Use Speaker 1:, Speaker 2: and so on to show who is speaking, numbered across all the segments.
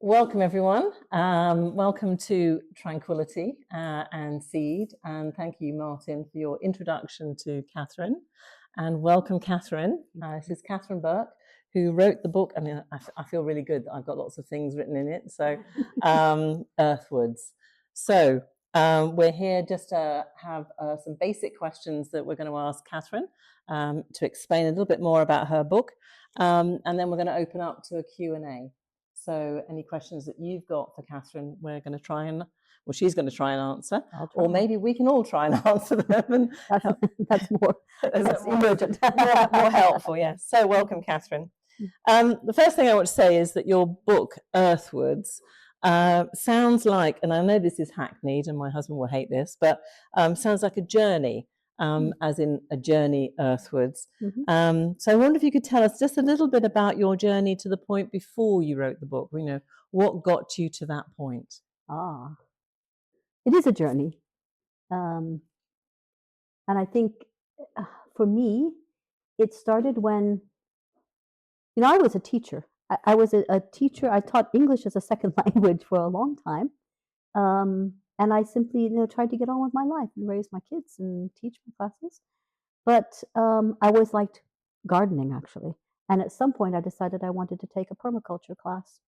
Speaker 1: Welcome everyone. Welcome to Tranquility and Seed, and thank you, Martin, for your introduction to Katherine. And welcome, Katherine. This is Katherine Burke, who wrote the book. I mean, I feel really good that I've got lots of things written in it. So, Earthwards. So we're here just to have some basic questions that we're going to ask Katherine to explain a little bit more about her book, and then we're going to open up to a Q&A. So any questions that you've got for Katherine, we're going to try and, well, she's going to try and answer, or maybe we can all try and answer them. And
Speaker 2: that's more emergent.
Speaker 1: more helpful, yes. So welcome, Katherine. The first thing I want to say is that your book, Earthwards, sounds like, and I know this is hackneyed and my husband will hate this, but sounds like a journey. As in a journey earthwards. So I wonder if you could tell us just a little bit about your journey to the point before you wrote the book. You know, what got you to that point?
Speaker 2: It is a journey. And I think for me, it started when, I was a teacher. I was a teacher. I taught English as a second language for a long time. And I simply, tried to get on with my life and raise my kids and teach my classes. But I always liked gardening, actually. And at some point, I decided I wanted to take a permaculture class.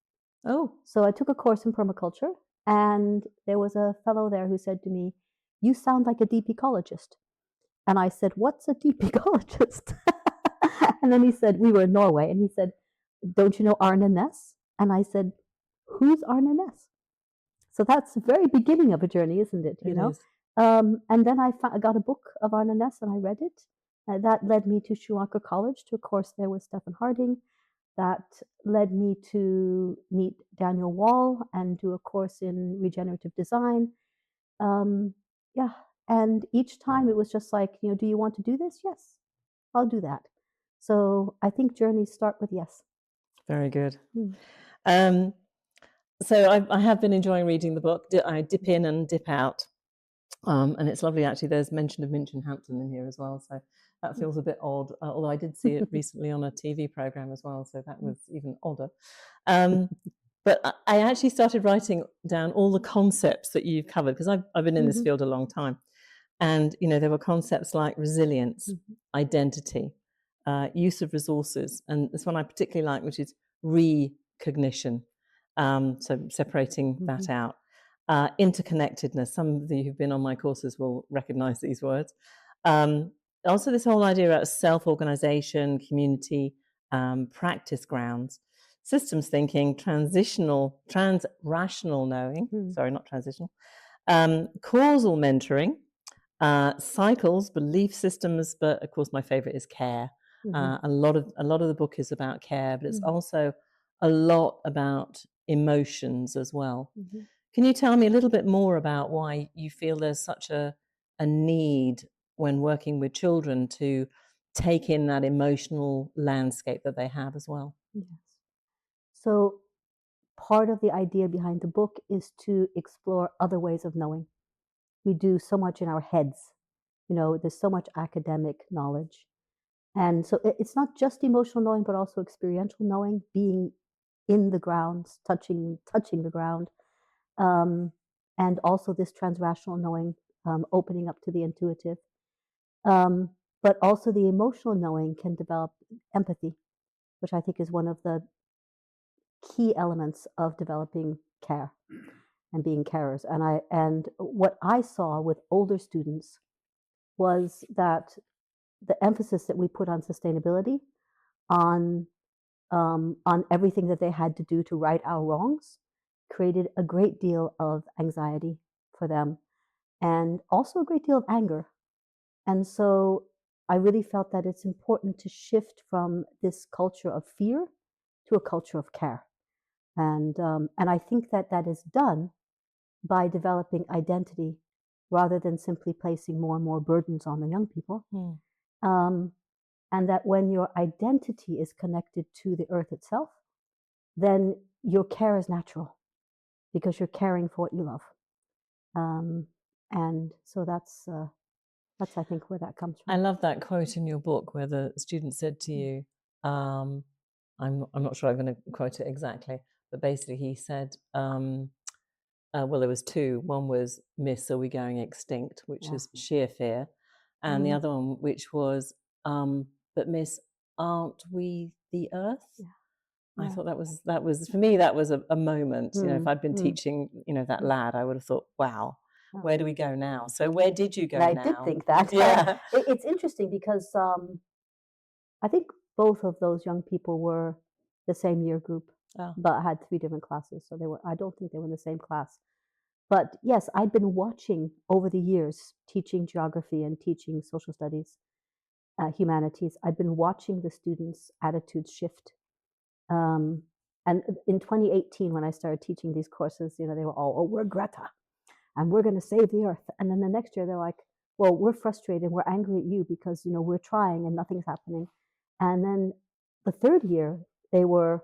Speaker 1: Oh.
Speaker 2: So I took a course in permaculture, and there was a fellow there who said to me, "You sound like a deep ecologist." And I said, "What's a deep ecologist?" And then he said, we were in Norway, and he said, "Don't you know Arne Næss?" And I said, "Who's Arne Næss?" So that's the very beginning of a journey, isn't it?
Speaker 1: It is.
Speaker 2: And then I got a book of Arne Næss, and I read it. That led me to Sri Lanka College to a course there with Stephen Harding. That led me to meet Daniel Wall and do a course in regenerative design. And each time it was just like, do you want to do this? Yes, I'll do that. So I think journeys start with yes.
Speaker 1: Very good. So I have been enjoying reading the book. I dip in and dip out. And it's lovely, actually. There's mention of Minchin Hampton in here as well. So that feels a bit odd, although I did see it recently on a TV program as well. So that was even odder. But I actually started writing down all the concepts that you've covered, because I've been in this field a long time. And, there were concepts like resilience, identity, use of resources. And this one I particularly like, which is recognition. So separating that out. Interconnectedness. Some of you who've been on my courses will recognize these words. Also this whole idea about self-organization, community, practice grounds, systems thinking, transrational knowing, sorry, not transitional, causal mentoring, cycles, belief systems, but of course my favorite is care. A lot of the book is about care, but it's also a lot about emotions as well. Can you tell me a little bit more about why you feel there's such a need when working with children to take in that emotional landscape that they have as well?
Speaker 2: Yes. So part of the idea behind the book is to explore other ways of knowing. We do so much in our heads. There's so much academic knowledge. And so it's not just emotional knowing, but also experiential knowing, being in the ground, touching the ground. And also this transrational knowing, opening up to the intuitive. But also the emotional knowing can develop empathy, which I think is one of the key elements of developing care and being carers. And what I saw with older students was that the emphasis that we put on sustainability, on everything that they had to do to right our wrongs, created a great deal of anxiety for them, and also a great deal of anger. And so I really felt that it's important to shift from this culture of fear to a culture of care. And I think that is done by developing identity rather than simply placing more and more burdens on the young people. And that when your identity is connected to the earth itself, then your care is natural because you're caring for what you love. And so that's I think where that comes from.
Speaker 1: I love that quote in your book where the student said to you, I'm not sure I'm going to quote it exactly, but basically he said, well, there was two. One was, Miss, are we going extinct? Which is sheer fear. And the other one, which was, but Miss, aren't we the Earth? I thought that was for me, that was a moment. If I'd been teaching, that lad, I would have thought, wow, where do we go now? So where did you go now?
Speaker 2: I did think that.
Speaker 1: Yeah.
Speaker 2: It's interesting because I think both of those young people were the same year group, but had 3 different classes. So I don't think they were in the same class. But yes, I'd been watching over the years, teaching geography and teaching social studies, humanities. I'd been watching the students' attitudes shift. And in 2018, when I started teaching these courses, they were all, oh, we're Greta and we're going to save the earth. And then the next year they're like, well, we're frustrated. We're angry at you because, we're trying and nothing's happening. And then the third year they were,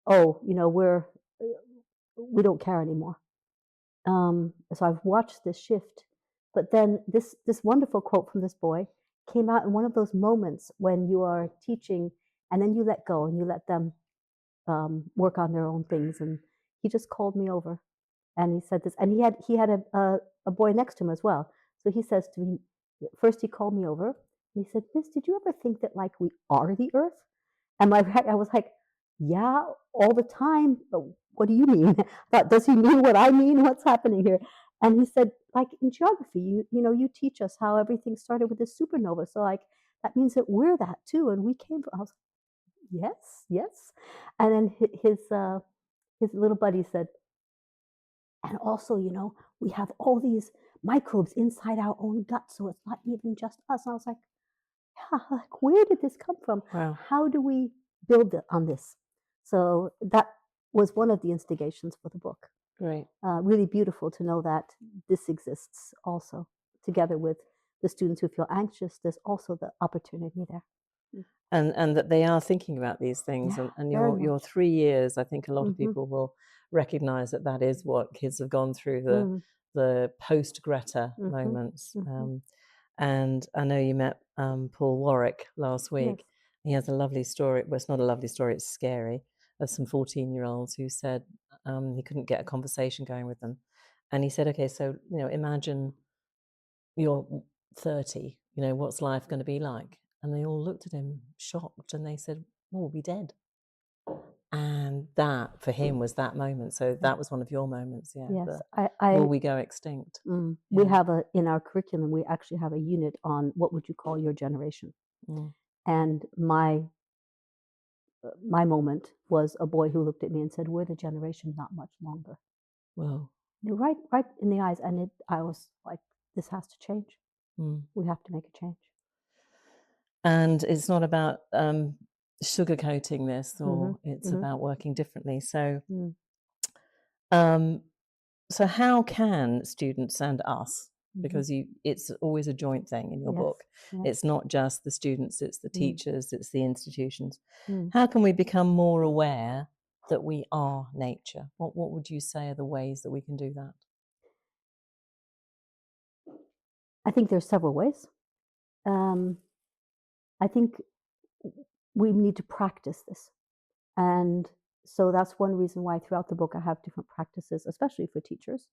Speaker 2: oh, we don't care anymore. So I've watched this shift. But then this wonderful quote from this boy came out in one of those moments when you are teaching and then you let go and you let them work on their own things. And he just called me over and he said this, and he had a boy next to him as well. So he says to me, first he called me over and he said, Miss, did you ever think that like we are the earth? And I was like, yeah, all the time. But what do you mean? But does he mean what I mean? What's happening here? And he said, like in geography, you teach us how everything started with a supernova. So like that means that we're that too, and we came from. I was like, yes. And then his little buddy said, and also, we have all these microbes inside our own gut, so it's not even just us. And I was like, yeah, like where did this come from?
Speaker 1: Wow.
Speaker 2: How do we build on this? So that was one of the instigations for the book.
Speaker 1: Great.
Speaker 2: Really beautiful to know that this exists also. Together with the students who feel anxious, there's also the opportunity there.
Speaker 1: And that they are thinking about these things.
Speaker 2: Yeah,
Speaker 1: and
Speaker 2: very
Speaker 1: your
Speaker 2: much.
Speaker 1: 3 years, I think a lot of people will recognize that is what kids have gone through, the post-Greta moments. And I know you met Paul Warwick last week.
Speaker 2: Yes.
Speaker 1: He has a lovely story. Well, it's not a lovely story, it's scary, of some 14-year-olds who said he couldn't get a conversation going with them. And he said, okay, so, imagine you're 30, what's life going to be like? And they all looked at him shocked and they said, well, we'll be dead. And that for him was that moment. So that was one of your moments.
Speaker 2: Yes,
Speaker 1: will we go extinct?
Speaker 2: We have in our curriculum, we actually have a unit on what would you call your generation. And my moment was a boy who looked at me and said, we're the generation not much longer.
Speaker 1: Whoa.
Speaker 2: Right in the eyes. And I was like, this has to change. We have to make a change.
Speaker 1: And it's not about sugarcoating this, or it's about working differently. So, so how can students and us, because it's always a joint thing in your book. It's not just the students, it's the teachers, it's the institutions. How can we become more aware that we are nature? What would you say are the ways that we can do that?
Speaker 2: I think there's several ways. I think we need to practice this. And so that's one reason why throughout the book I have different practices, especially for teachers,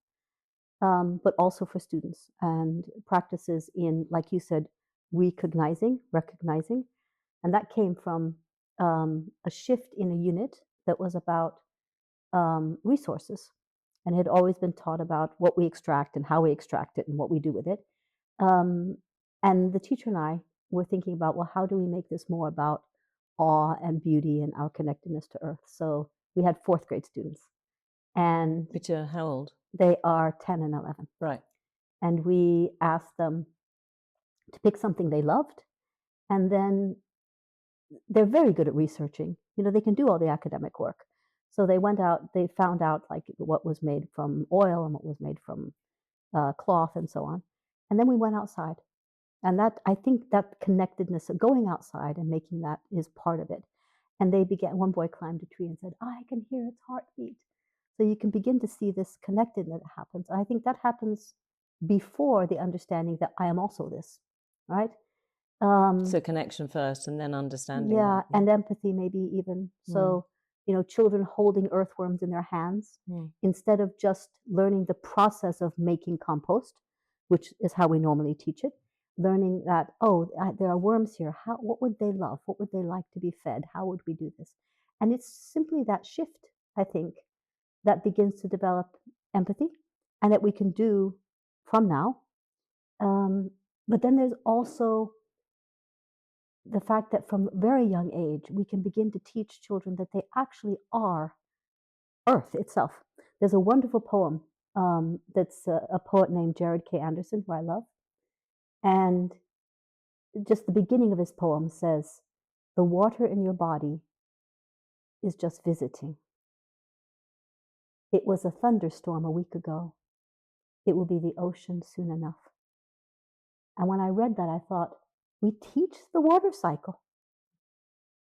Speaker 2: but also for students, and practices in, like you said, recognizing. And that came from a shift in a unit that was about resources, and had always been taught about what we extract and how we extract it and what we do with it. And the teacher and I were thinking about, well, how do we make this more about awe and beauty and our connectedness to Earth? So we had 4th grade students. And
Speaker 1: which are how old?
Speaker 2: They are 10 and 11.
Speaker 1: Right.
Speaker 2: And we asked them to pick something they loved. And then they're very good at researching. They can do all the academic work. So they went out, they found out like what was made from oil and what was made from cloth and so on. And then we went outside. And I think that connectedness of going outside and making that is part of it. And they began, one boy climbed a tree and said, I can hear its heartbeat. So you can begin to see this connectedness that happens. I think that happens before the understanding that I am also this, right?
Speaker 1: So connection first and then understanding.
Speaker 2: Yeah, and empathy maybe even. So children holding earthworms in their hands, instead of just learning the process of making compost, which is how we normally teach it, learning that, there are worms here. What would they love? What would they like to be fed? How would we do this? And it's simply that shift, I think, that begins to develop empathy and that we can do from now. But then there's also the fact that from a very young age, we can begin to teach children that they actually are Earth itself. There's a wonderful poem that's a poet named Jared K. Anderson, who I love. And just the beginning of his poem says, "The water in your body is just visiting. It was a thunderstorm a week ago. It will be the ocean soon enough." And when I read that, I thought, we teach the water cycle.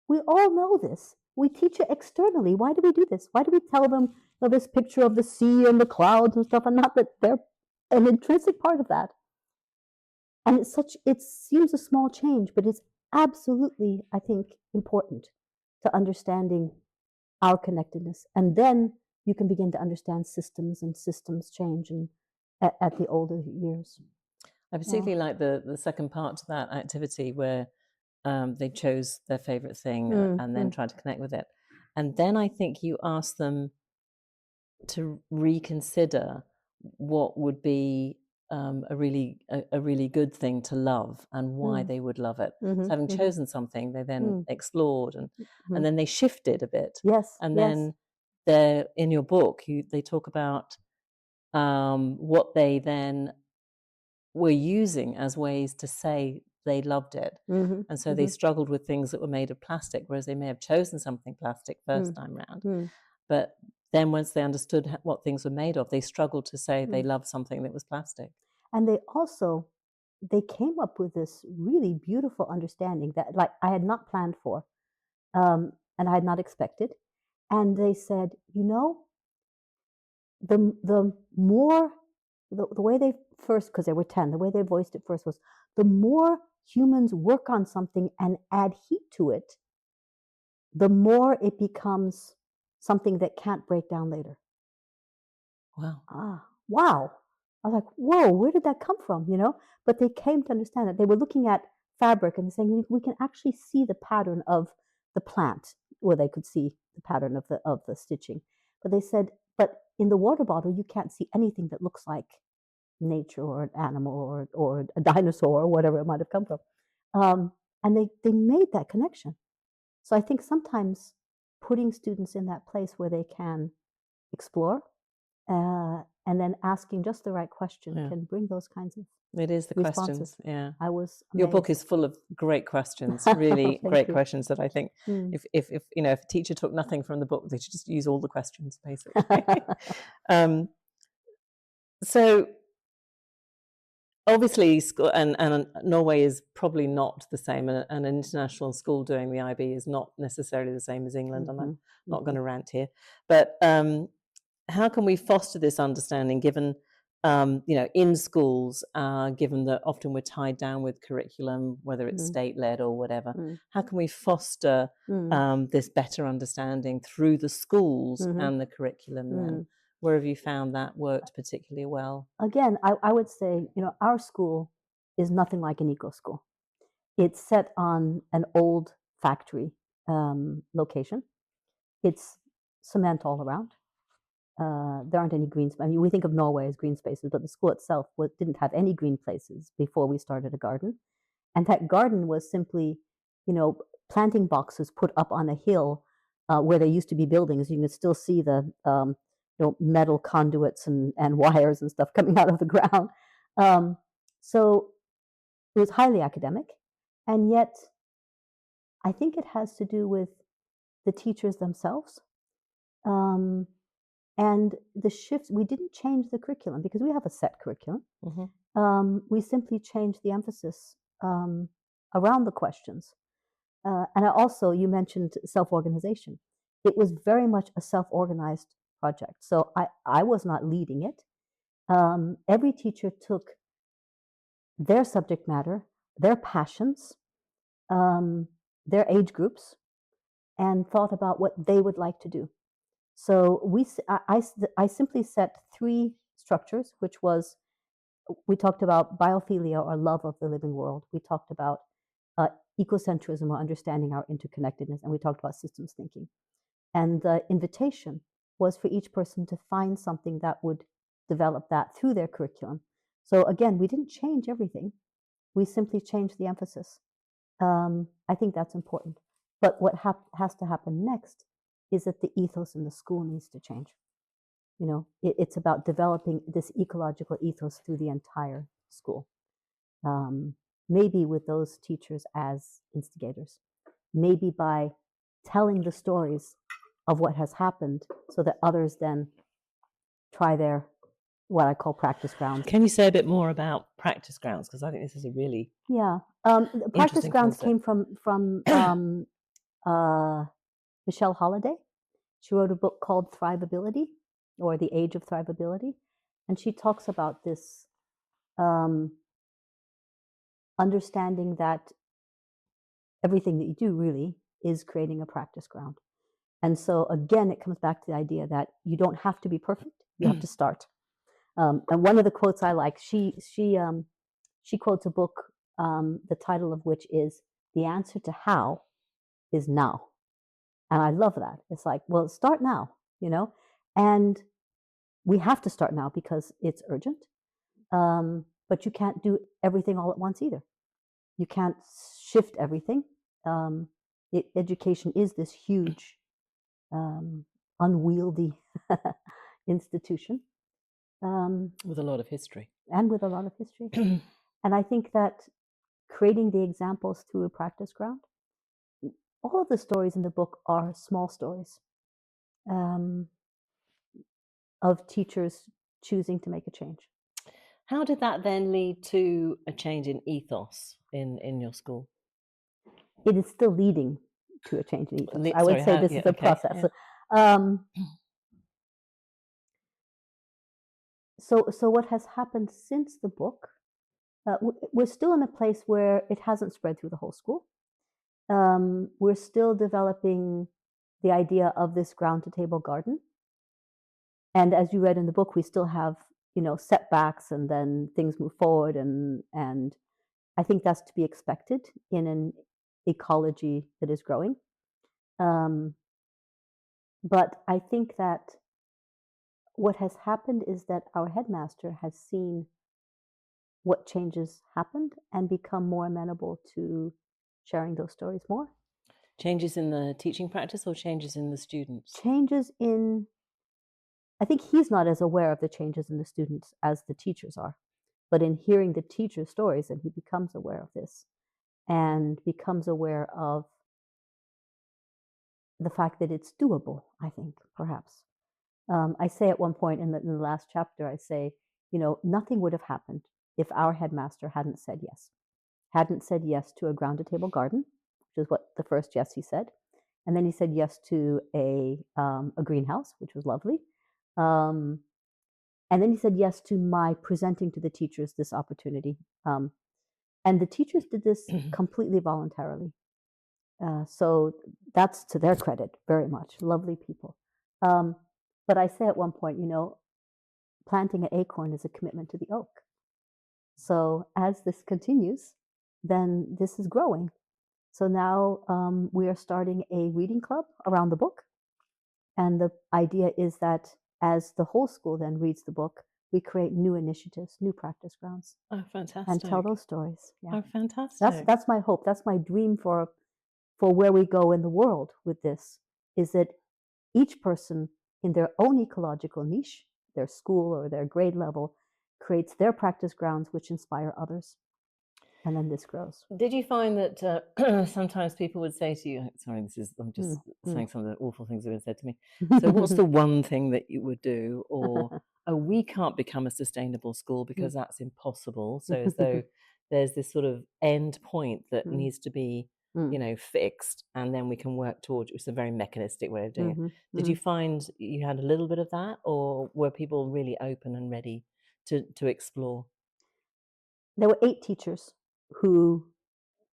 Speaker 2: We all know this. We teach it externally. Why do we do this? Why do we tell them this picture of the sea and the clouds and stuff, and not that they're an intrinsic part of that? And it seems a small change, but it's absolutely, I think, important to understanding our connectedness. And then you can begin to understand systems and systems change at the older years.
Speaker 1: I particularly like the second part to that activity where they chose their favorite thing and then tried to connect with it. And then I think you ask them to reconsider what would be a really good thing to love and why they would love it. So having chosen something, they then explored and then they shifted a bit.
Speaker 2: Yes.
Speaker 1: And then they're in your book, they talk about what they then were using as ways to say they loved it. And so they struggled with things that were made of plastic, whereas they may have chosen something plastic first time round. But then once they understood what things were made of, they struggled to say they loved something that was plastic.
Speaker 2: And they came up with this really beautiful understanding that, like, I had not planned for, and I had not expected. And they said, the more, the way they first, because there were 10, the way they voiced it first was, the more humans work on something and add heat to it, the more it becomes something that can't break down later.
Speaker 1: Wow.
Speaker 2: Wow. I was like, whoa, where did that come from? But they came to understand that they were looking at fabric and saying, we can actually see the pattern of the plant, where they could see the pattern of the stitching. But they said, but in the water bottle, you can't see anything that looks like nature or an animal or a dinosaur or whatever it might have come from. And they made that connection. So I think sometimes putting students in that place where they can explore and then asking just the right question can bring those kinds of
Speaker 1: It is the
Speaker 2: responses.
Speaker 1: questions, yeah.
Speaker 2: I was amazed.
Speaker 1: Your book is full of great questions, really great questions that I think if a teacher took nothing from the book, they should just use all the questions, basically. So obviously, school and Norway is probably not the same, and an international school doing the IB is not necessarily the same as England, and I'm not going to rant here. But how can we foster this understanding, given in schools, given that often we're tied down with curriculum, whether it's state-led or whatever? How can we foster this better understanding through the schools and the curriculum then? Where have you found that worked particularly well?
Speaker 2: Again, I would say, our school is nothing like an eco school. It's set on an old factory location. It's cement all around. There aren't any green. I mean, we think of Norway as green spaces, but the school itself didn't have any green places before we started a garden. And that garden was simply, planting boxes put up on a hill where there used to be buildings. You can still see the metal conduits and wires and stuff coming out of the ground. So it was highly academic. And yet, I think it has to do with the teachers themselves. And the shifts, we didn't change the curriculum because we have a set curriculum. We simply changed the emphasis around the questions. And you mentioned self-organization. It was very much a self-organized project. So I was not leading it. Every teacher took their subject matter, their passions, their age groups, and thought about what they would like to do. So I simply set 3 structures, which was we talked about biophilia or love of the living world. We talked about uh, ecocentrism or understanding our interconnectedness, and we talked about systems thinking. And the invitation was for each person to find something that would develop that through their curriculum. So again, we didn't change everything. We simply changed the emphasis. I think that's important. But what has to happen next is that the ethos in the school needs to change. You know, it's about developing this ecological ethos through the entire school. Maybe with those teachers as instigators, maybe by telling the stories of what has happened so that others then try their what I call practice grounds.
Speaker 1: Can you say a bit more about practice grounds? Because I think this is a really
Speaker 2: Yeah, the practice
Speaker 1: interesting
Speaker 2: grounds
Speaker 1: concept.
Speaker 2: came from Michelle Holiday. She wrote a book called Thrivability, or The Age of Thrivability, and she talks about this understanding that everything that you do really is creating a practice ground. And so again, it comes back to the idea that you don't have to be perfect; you have to start. And one of the quotes I like, she quotes a book, the title of which is "The Answer to How is Now," and I love that. It's like, well, start now, you know, and we have to start now because it's urgent. But you can't do everything all at once either. You can't shift everything. Education is this huge, unwieldy institution.
Speaker 1: With a lot of history.
Speaker 2: And with a lot of history. And I think that creating the examples through a practice ground, all of the stories in the book are small stories of teachers choosing to make a change.
Speaker 1: How did that then lead to a change in ethos in your school?
Speaker 2: It is still leading to a change in ethos. I would say this is a process.
Speaker 1: Yeah.
Speaker 2: So what has happened since the book, we're still in a place where it hasn't spread through the whole school. We're still developing the idea of this ground to table garden. And as you read in the book, we still have, you know, setbacks and then things move forward. And I think that's to be expected in an ecology that is growing. But I think that what has happened is that our headmaster has seen what changes happened and become more amenable to sharing those stories more.
Speaker 1: Changes in the teaching practice or changes in the students?
Speaker 2: Changes in, I think he's not as aware of the changes in the students as the teachers are. But in hearing the teachers' stories, and he becomes aware of this and becomes aware of the fact that it's doable, I think, perhaps. I say at one point in the last chapter, I say, you know, nothing would have happened if our headmaster hadn't said yes to a ground to table garden, which is what the first yes he said. And then he said yes to a greenhouse, which was lovely. And then he said yes to my presenting to the teachers this opportunity. And the teachers did this completely voluntarily. So that's to their credit very much. Lovely people. But I say at one point, you know, planting an acorn is a commitment to the oak. So as this continues, then this is growing. So now we are starting a reading club around the book. And the idea is that as the whole school then reads the book, we create new initiatives, new practice grounds.
Speaker 1: Oh, fantastic.
Speaker 2: And tell those stories. Yeah.
Speaker 1: Oh, fantastic.
Speaker 2: That's my hope. That's my dream for where we go in the world with this, is that each person in their own ecological niche, their school or their grade level, creates their practice grounds which inspire others. And then this grows.
Speaker 1: Did you find that sometimes people would say to you, sorry, I'm just saying some of the awful things that have been said to me. So what's the one thing that you would do? Or, oh, we can't become a sustainable school because that's impossible. So as though there's this sort of end point that needs to be, you know, fixed, and then we can work towards it. It's a very mechanistic way of doing it. Did you find you had a little bit of that, or were people really open and ready to explore?
Speaker 2: There were 8 teachers who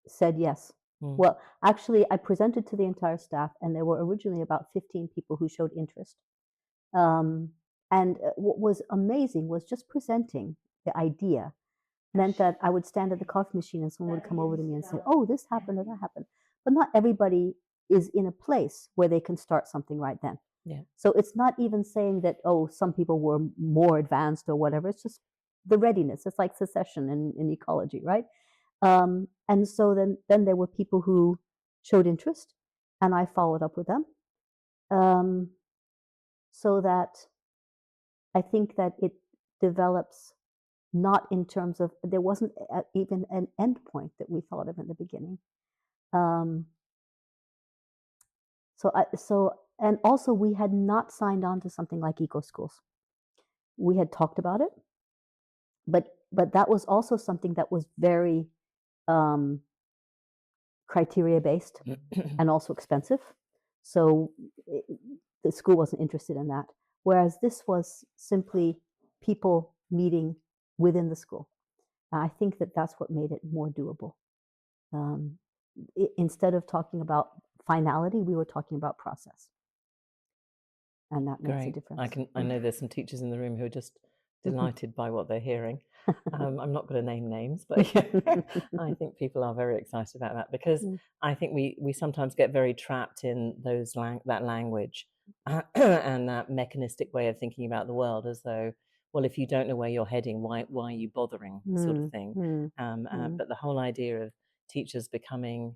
Speaker 2: said yes Well, actually, I presented to the entire staff, and there were originally about 15 people who showed interest. Um, and what was amazing was just presenting the idea meant that I would stand at the coffee machine and someone would come over to me and say, "Oh, this happened or that happened." But not everybody is in a place where they can start something right then.
Speaker 1: Yeah.
Speaker 2: So it's not even saying that, oh, some people were more advanced or whatever. It's just the readiness. It's like secession in ecology, right? And so then there were people who showed interest, and I followed up with them. Um, so that I think that it develops not in terms of there wasn't even an end point that we thought of in the beginning. Um, and also we had not signed on to something like eco schools. We had talked about it, but that was also something that was very um, criteria based and also expensive. So it, the school wasn't interested in that. Whereas this was simply people meeting within the school. I think that that's what made it more doable. Um, Instead of talking about finality, we were talking about process, and that makes a
Speaker 1: Great.
Speaker 2: difference.
Speaker 1: I know there's some teachers in the room who are just delighted by what they're hearing. I'm not going to name names, but I think people are very excited about that because I think we sometimes get very trapped in that language and that mechanistic way of thinking about the world, as though, well, if you don't know where you're heading, why are you bothering, sort of thing. But the whole idea of teachers becoming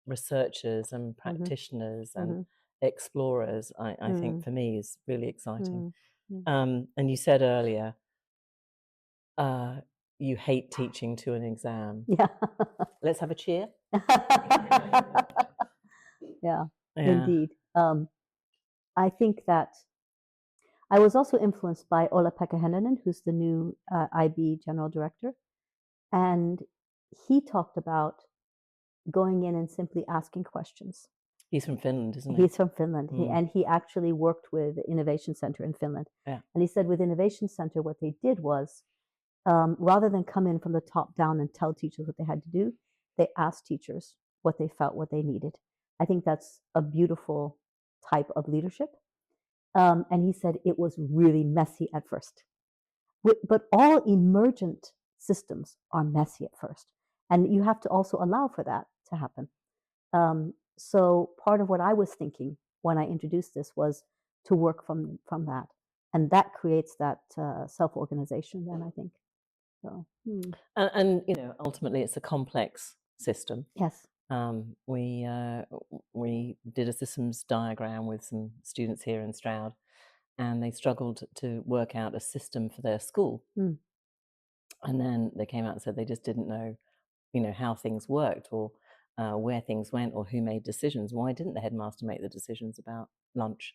Speaker 1: researchers and practitioners and explorers, I think for me is really exciting. And you said earlier, you hate teaching to an exam.
Speaker 2: Yeah.
Speaker 1: Let's have a cheer.
Speaker 2: Yeah,
Speaker 1: Yeah.
Speaker 2: indeed. I think that I was also influenced by Ola-Pekka Hennanen, who's the new IB general director. And he talked about going in and simply asking questions.
Speaker 1: He's from Finland, isn't he?
Speaker 2: He's from Finland. He actually worked with the Innovation Center in Finland.
Speaker 1: Yeah.
Speaker 2: And he said with Innovation Center, what they did was, rather than come in from the top down and tell teachers what they had to do, they asked teachers what they felt, what they needed. I think that's a beautiful type of leadership. And he said it was really messy at first. But all emergent systems are messy at first. And you have to also allow for that to happen. So part of what I was thinking when I introduced this was to work from that. And that creates that self-organization then, I think. So,
Speaker 1: and ultimately it's a complex system.
Speaker 2: yes.
Speaker 1: We did a systems diagram with some students here in Stroud, and they struggled to work out a system for their school. And then they came out and said they just didn't know, how things worked or where things went or who made decisions. Why didn't the headmaster make the decisions about lunch?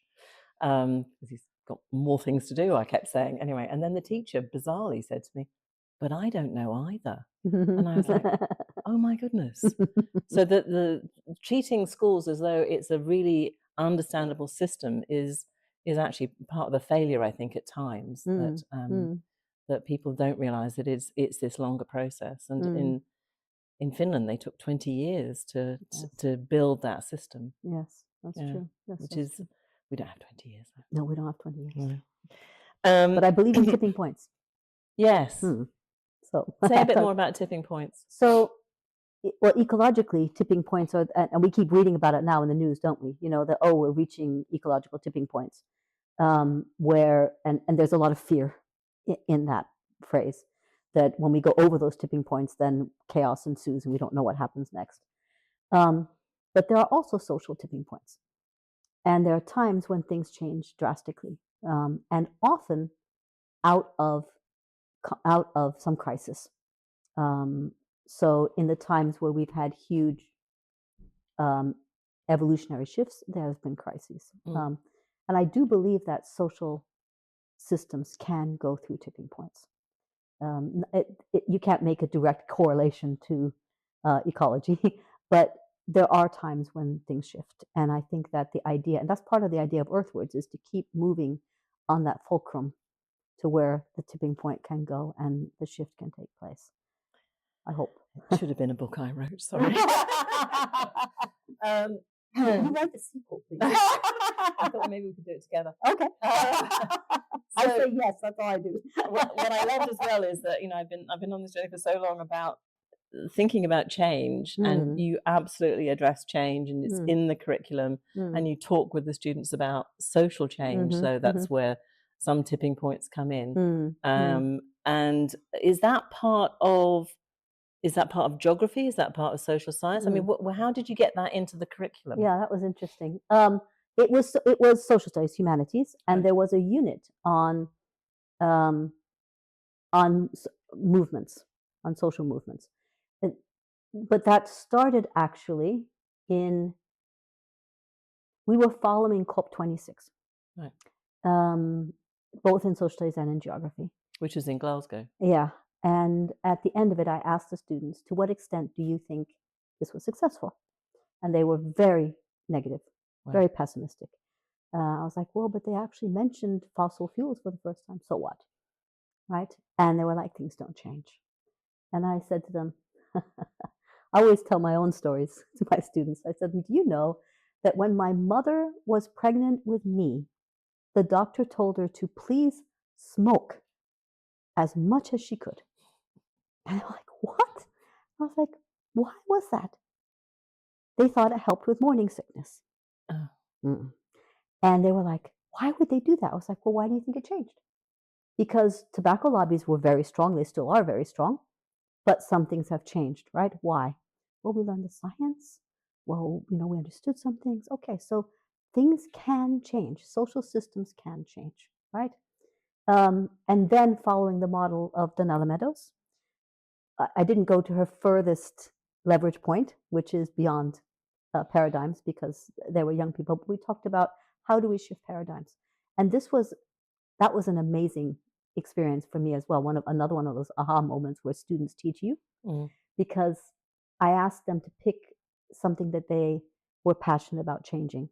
Speaker 1: Because he's got more things to do, I kept saying. Anyway, and then the teacher bizarrely said to me, "But I don't know either." And I was like, oh my goodness. So the treating schools as though it's a really understandable system is actually part of the failure, I think, at times, that people don't realize that it's this longer process. And in Finland, they took 20 years to build that system.
Speaker 2: Yes, that's true.
Speaker 1: Which is true. We don't have 20 years. Though.
Speaker 2: No, we don't have 20 years.
Speaker 1: No.
Speaker 2: But I believe in tipping points.
Speaker 1: Yes.
Speaker 2: So
Speaker 1: say a bit more about tipping points.
Speaker 2: So, well, ecologically, tipping points are, and we keep reading about it now in the news, don't we? That we're reaching ecological tipping points, where and there's a lot of fear in that phrase. That when we go over those tipping points, then chaos ensues and we don't know what happens next. But there are also social tipping points. And there are times when things change drastically, and often out of some crisis. So in the times where we've had huge evolutionary shifts, there have been crises. And I do believe that social systems can go through tipping points. You can't make a direct correlation to ecology, but there are times when things shift. And I think that the idea, and that's part of the idea of Earthwards, is to keep moving on that fulcrum to where the tipping point can go and the shift can take place. I hope.
Speaker 1: It should have been a book I wrote, sorry.
Speaker 2: You write the sequel, please.
Speaker 1: I thought maybe we could do it together.
Speaker 2: Okay. I say yes, that's all I do.
Speaker 1: What I loved as well is that, I've been on this journey for so long about thinking about change, and you absolutely address change, and it's in the curriculum, and you talk with the students about social change. So that's where some tipping points come in. And is that part of geography? Is that part of social science? I mean, how did you get that into the curriculum?
Speaker 2: Yeah, that was interesting. It was social studies, humanities, and there was a unit on movements, on social movements. But that started actually we were following COP26,
Speaker 1: Right.
Speaker 2: Both in social studies and in geography.
Speaker 1: Which is in Glasgow.
Speaker 2: Yeah. And at the end of it, I asked the students, to what extent do you think this was successful? And they were very negative, very pessimistic. I was like, well, but they actually mentioned fossil fuels for the first time. So what? Right? And they were like, things don't change. And I said to them, I always tell my own stories to my students. I said, do you know that when my mother was pregnant with me, the doctor told her to please smoke as much as she could? And they're like, what? I was like, why was that? They thought it helped with morning sickness. And they were like, why would they do that? I was like, well, why do you think it changed? Because tobacco lobbies were very strong. They still are very strong. But some things have changed, right? Why? Well, we learned the science. Well, we understood some things. Okay, so things can change. Social systems can change, right? And then following the model of Donella Meadows, I didn't go to her furthest leverage point, which is beyond paradigms, because they were young people. But we talked about how do we shift paradigms. And that was an amazing experience for me as well. Another one of those aha moments where students teach you, because I asked them to pick something that they were passionate about changing.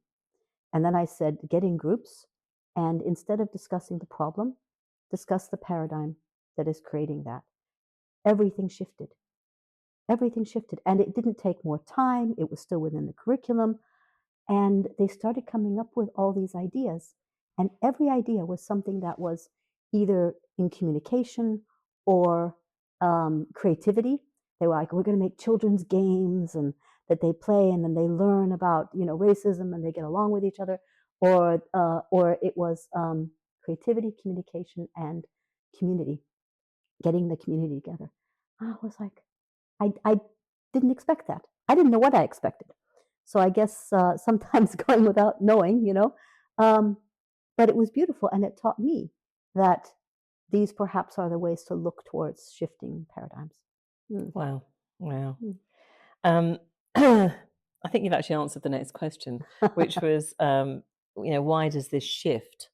Speaker 2: And then I said, get in groups, and instead of discussing the problem, discuss the paradigm that is creating that. Everything shifted. Everything shifted. And it didn't take more time. It was still within the curriculum. And they started coming up with all these ideas. And every idea was something that was either in communication or creativity. They were like, we're going to make children's games and that they play, and then they learn about racism, and they get along with each other. Or it was creativity, communication, and community, getting the community together. I was like, I didn't expect that. I didn't know what I expected. So I guess sometimes going without knowing, but it was beautiful, and it taught me that these perhaps are the ways to look towards shifting paradigms.
Speaker 1: Wow. I think you've actually answered the next question, which was, why does this shift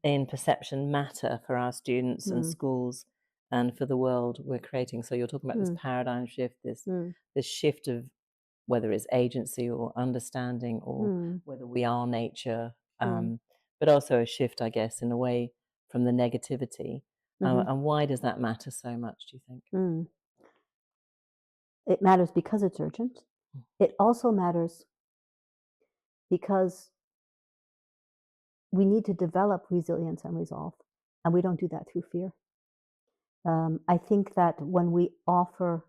Speaker 1: in perception matter for our students and schools and for the world we're creating? So you're talking about this paradigm shift, this shift of whether it's agency or understanding, or whether we are nature, but also a shift, I guess, in a way from the negativity. And why does that matter so much, do you think?
Speaker 2: It matters because it's urgent. It also matters because we need to develop resilience and resolve, and we don't do that through fear. I think that when we offer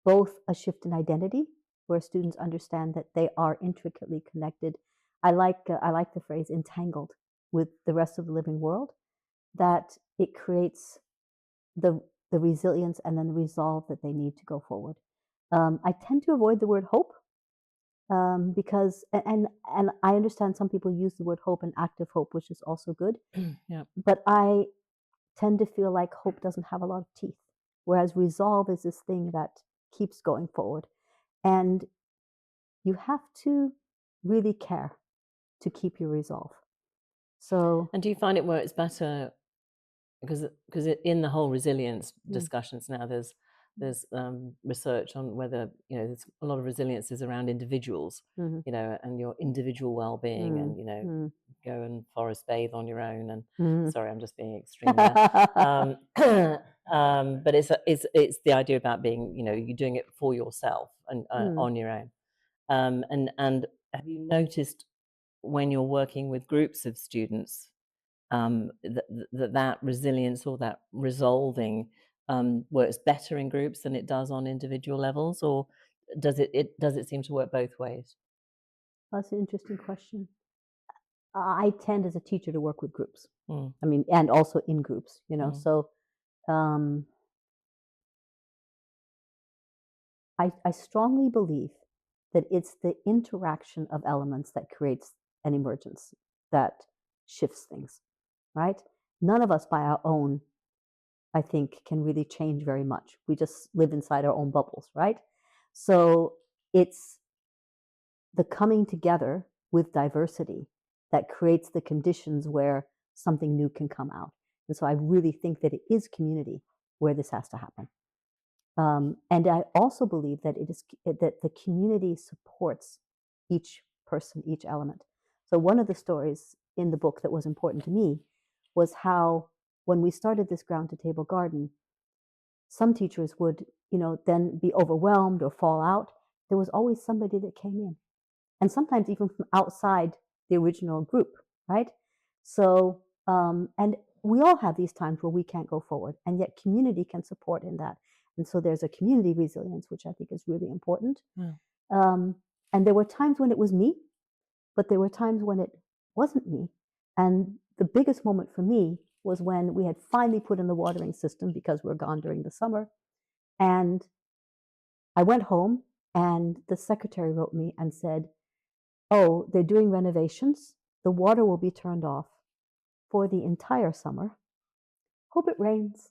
Speaker 2: both a shift in identity, where students understand that they are intricately connected, I like the phrase entangled with the rest of the living world, that it creates the resilience and then the resolve that they need to go forward. I tend to avoid the word hope, because and I understand some people use the word hope and active hope, which is also good.
Speaker 1: Yeah.
Speaker 2: But I tend to feel like hope doesn't have a lot of teeth, whereas resolve is this thing that keeps going forward. And you have to really care to keep your resolve. So,
Speaker 1: and do you find it where it's better, because in the whole resilience discussions now, there's research on whether there's a lot of resilience is around individuals, and your individual well-being, and go and forest bathe on your own. And sorry, I'm just being extreme there. But it's the idea about being, you're doing it for yourself and on your own. And have you noticed when you're working with groups of students, that resilience or that resolving works better in groups than it does on individual levels, or does it seem to work both ways?
Speaker 2: That's an interesting question. I tend as a teacher to work with groups.
Speaker 1: Mm.
Speaker 2: I mean, and also in groups, So I strongly believe that it's the interaction of elements that creates an emergence that shifts things, right? None of us by our own, I think, can really change very much. We just live inside our own bubbles, right? So it's the coming together with diversity that creates the conditions where something new can come out. And so I really think that it is community where this has to happen. And I also believe that that the community supports each person, each element. So one of the stories in the book that was important to me was how when we started this ground to table garden, some teachers would, then be overwhelmed or fall out. There was always somebody that came in, and sometimes even from outside the original group, right? So, and we all have these times where we can't go forward, and yet community can support in that. And so there's a community resilience, which I think is really important.
Speaker 1: Yeah.
Speaker 2: And there were times when it was me, but there were times when it wasn't me. And the biggest moment for me was when we had finally put in the watering system because we're gone during the summer. And I went home, and the secretary wrote me and said, "Oh, they're doing renovations. The water will be turned off for the entire summer. Hope it rains."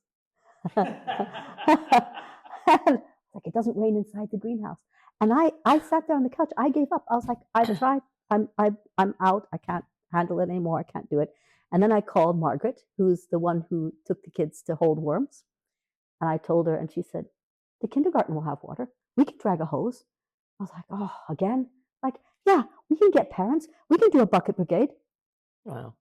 Speaker 2: Like, it doesn't rain inside the greenhouse. And I sat there on the couch. I gave up. I was like, I've tried. I'm out. I can't handle it anymore. I can't do it. And then I called Margaret, who's the one who took the kids to hold worms. And I told her, and she said, "The kindergarten will have water. We can drag a hose." I was like, "Oh, again?" Like, yeah, we can get parents. We can do a bucket brigade.
Speaker 1: Wow.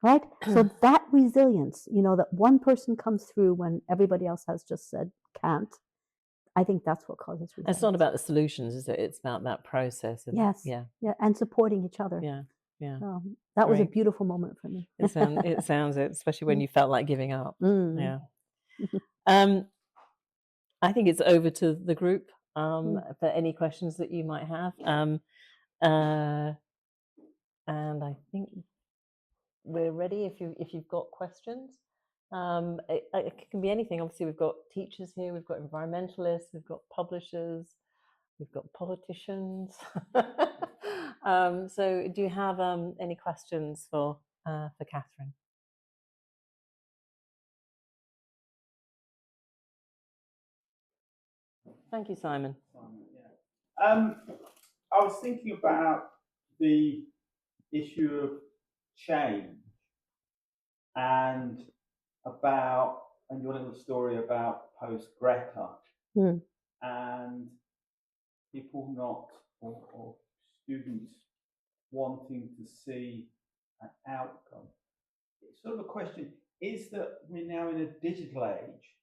Speaker 2: Right? So that resilience, that one person comes through when everybody else has just said can't, I think that's what causes resilience.
Speaker 1: It's not about the solutions, is it? It's about that process.
Speaker 2: Yes.
Speaker 1: Yeah.
Speaker 2: Yeah. And supporting each other.
Speaker 1: Yeah. Yeah.
Speaker 2: That was a
Speaker 1: Great.
Speaker 2: beautiful moment for me.
Speaker 1: It sounds it, especially when you felt like giving up.
Speaker 2: Mm.
Speaker 1: Yeah. I think it's over to the group for any questions that you might have. And I think we're ready if you've got questions. It can be anything. Obviously, we've got teachers here, we've got environmentalists, we've got publishers, we've got politicians. So, do you have any questions for Katherine? Thank you, Simon.
Speaker 3: I was thinking about the issue of change and your little story about post Greta and people not or students wanting to see an outcome. It's sort of a question: is that we're now in a digital age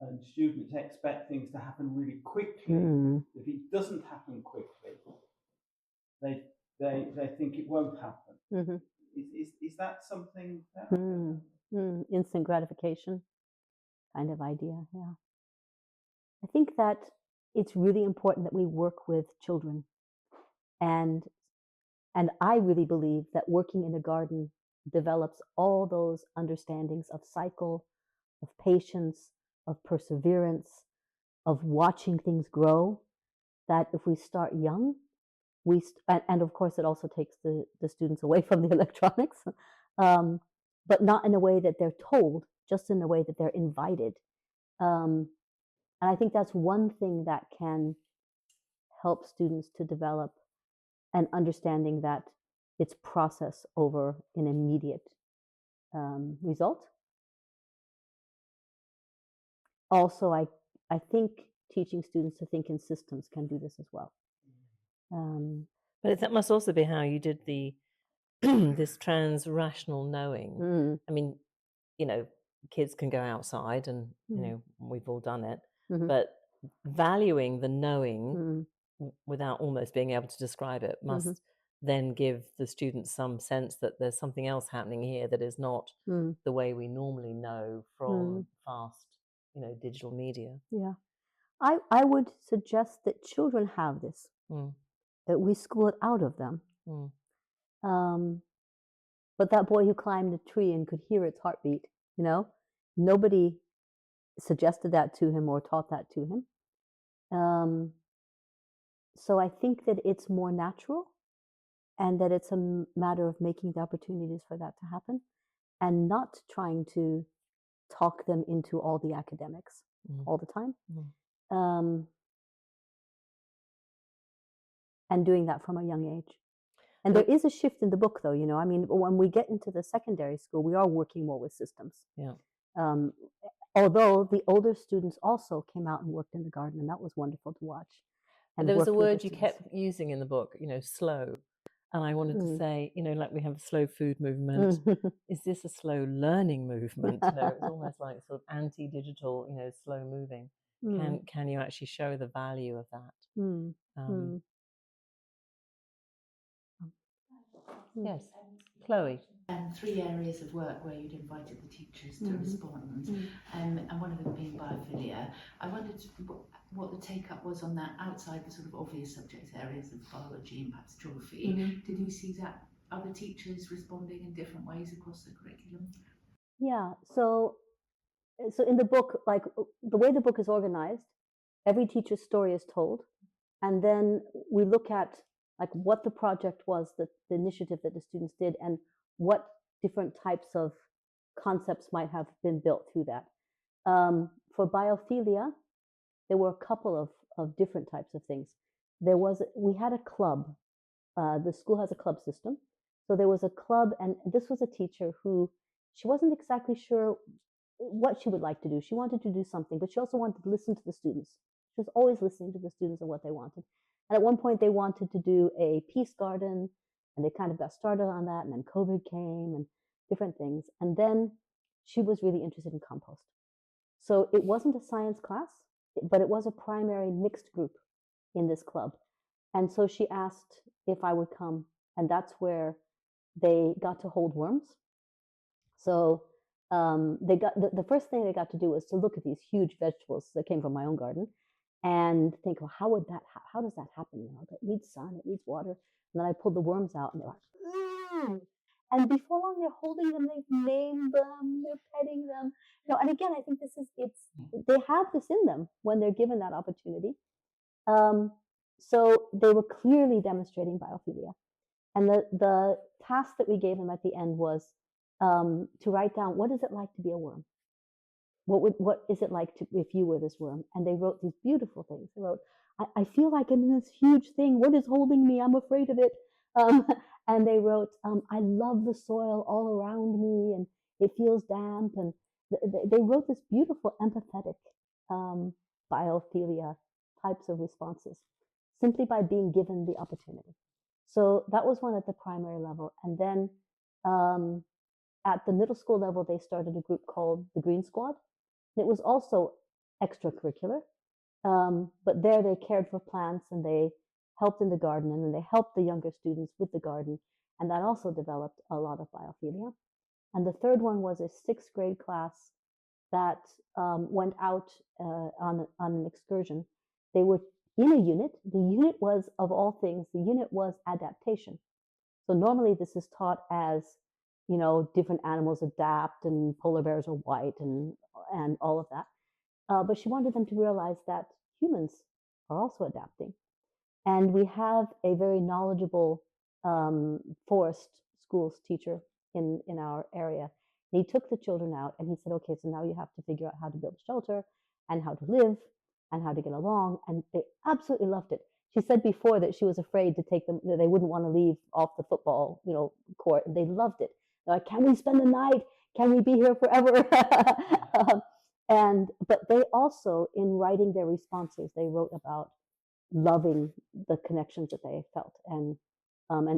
Speaker 3: and students expect things to happen really quickly. If it doesn't happen quickly, they think it won't happen. Is that something that
Speaker 2: Instant gratification kind of idea? Yeah. I think that it's really important that we work with children, and I really believe that working in a garden develops all those understandings of cycle, of patience, of perseverance, of watching things grow, that if we start young, and of course it also takes the students away from the electronics, but not in a way that they're told, just in a way that they're invited. And I think that's one thing that can help students to develop an understanding that it's process over an immediate result. Also, I think teaching students to think in systems can do this as well.
Speaker 1: But that must also be how you did the this trans-rational knowing. I mean, kids can go outside and, you know, we've all done it,
Speaker 2: Mhm.
Speaker 1: but valuing the knowing
Speaker 2: Mm.
Speaker 1: without almost being able to describe it must
Speaker 2: Mhm.
Speaker 1: then give the students some sense that there's something else happening here that is not
Speaker 2: Mm.
Speaker 1: the way we normally know from fast, you know, digital media.
Speaker 2: Yeah. I would suggest that children have this,
Speaker 1: Mm,
Speaker 2: that we school it out of them.
Speaker 1: mm,
Speaker 2: Um, but that boy who climbed a tree and could hear its heartbeat, you know, nobody suggested that to him or taught that to him. So I think that it's more natural and that it's a matter of making the opportunities for that to happen and not trying to talk them into all the academics
Speaker 1: mm,
Speaker 2: all the time.
Speaker 1: mm.
Speaker 2: And doing that from a young age. And there is a shift in the book, though, you know. I mean, when we get into the secondary school, we are working more with systems.
Speaker 1: Yeah.
Speaker 2: Um, although the older students also came out and worked in the garden, and that was wonderful to watch.
Speaker 1: But
Speaker 2: And
Speaker 1: there was a
Speaker 2: worked with the
Speaker 1: word you
Speaker 2: students.
Speaker 1: kept using in the book, you know, slow. And I wanted to say, you know, like we have a slow food movement. Is this a slow learning movement? You know, it's almost like sort of anti-digital, you know, slow moving. Can you actually show the value of that? Yes, Chloe.
Speaker 4: 3 areas of work where you'd invited the teachers to respond, and one of them being biophilia. I wondered what the take-up was on that outside the sort of obvious subject areas of biology and perhaps geography. Did you see that other teachers responding in different ways across the curriculum?
Speaker 2: Yeah. So in the book, like the way the book is organized, every teacher's story is told, and then we look at like what the project was, the initiative that the students did, and what different types of concepts might have been built through that. For biophilia, there were a couple of different types of things. We had a club. The school has a club system. So there was a club, and this was a teacher who she wasn't exactly sure what she would like to do. She wanted to do something, but she also wanted to listen to the students. She was always listening to the students and what they wanted. And at one point, they wanted to do a peace garden, and they kind of got started on that. And then COVID came and different things. And then she was really interested in compost. So it wasn't a science class, but it was a primary mixed group in this club. And so she asked if I would come, and that's where they got to hold worms. So they got the first thing they got to do was to look at these huge vegetables that came from my own garden, and think, well, how does that happen? You know, it needs sun, it needs water. And then I pulled the worms out, and they're like, and before long, they're holding them, they've named them, they're petting them. You know, and again, I think they have this in them when they're given that opportunity. So they were clearly demonstrating biophilia. And the task that we gave them at the end was to write down, what is it like to be a worm? What is it like if you were this worm? And they wrote these beautiful things. They wrote, I feel like I'm in this huge thing. What is holding me? I'm afraid of it. And they wrote, I love the soil all around me, and it feels damp. And they wrote this beautiful, empathetic biophilia types of responses simply by being given the opportunity. So that was one at the primary level. And then at the middle school level, they started a group called the Green Squad. It was also extracurricular, but there they cared for plants and they helped in the garden, and then they helped the younger students with the garden, and that also developed a lot of biophilia. And the third one was a sixth grade class that went out on an excursion. They were in a unit. The unit was, of all things, the unit was adaptation. So normally this is taught as, you know, different animals adapt and polar bears are white and all of that. But she wanted them to realize that humans are also adapting. And we have a very knowledgeable forest schools teacher in our area. And he took the children out and he said, okay, so now you have to figure out how to build a shelter and how to live and how to get along. And they absolutely loved it. She said before that she was afraid to take them, that they wouldn't want to leave off the football, you know, court. They loved it. They're like, can we spend the night? Can we be here forever? But they also, in writing their responses, they wrote about loving the connections that they felt, and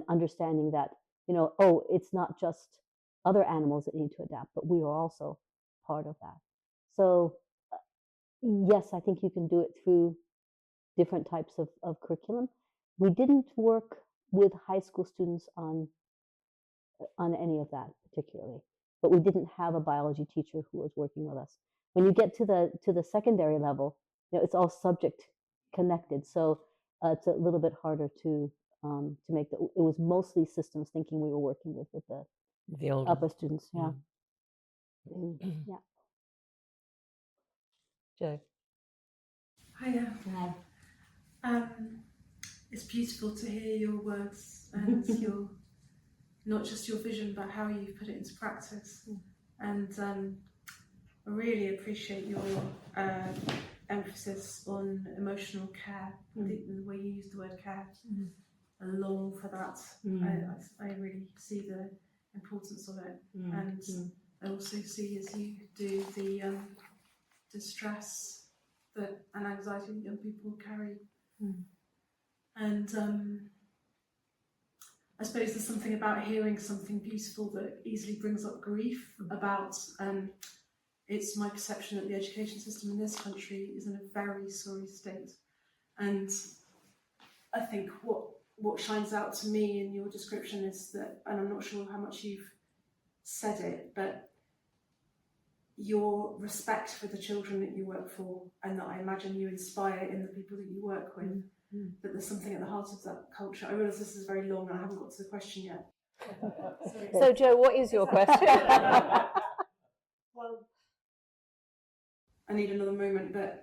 Speaker 2: understanding that, you know, oh, it's not just other animals that need to adapt, but we are also part of that. So yes, I think you can do it through different types of curriculum. We didn't work with high school students on any of that particularly, but we didn't have a biology teacher who was working with us. When you get to the secondary level, it's all subject connected, so it's a little bit harder to make it was mostly systems thinking we were working with
Speaker 1: The older.
Speaker 2: upper students. Yeah. Yeah.
Speaker 1: Joe.
Speaker 5: Hiya.
Speaker 2: Hi.
Speaker 5: It's beautiful to hear your words and your not just your vision, but how you put it into practice. And I really appreciate your emphasis on emotional care. The way you use the word care. I long for that. I really see the importance of it, and I also see, as you do, the stress and anxiety that young people carry. And I suppose there's something about hearing something beautiful that easily brings up grief about it's my perception that the education system in this country is in a very sorry state. And I think what shines out to me in your description is that, and I'm not sure how much you've said it, but your respect for the children that you work for, and that I imagine you inspire in the people that you work with, that there's something at the heart of that culture. I realise this is very long and I haven't got to the question yet.
Speaker 1: So Joe, what is your question?
Speaker 5: Well, I need another moment, but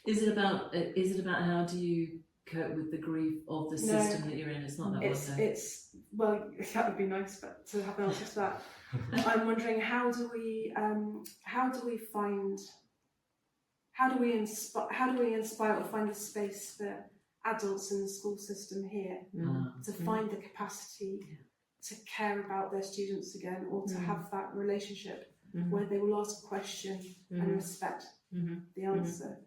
Speaker 6: Is it about how do you cope with the grief of the system that you're in? It's not that one.
Speaker 5: It's well, that would be nice, but to have an answer to that, I'm wondering how do we inspire or find a space for adults in the school system here to find the capacity to care about their students again, or to have that relationship where they will ask a question and respect the answer.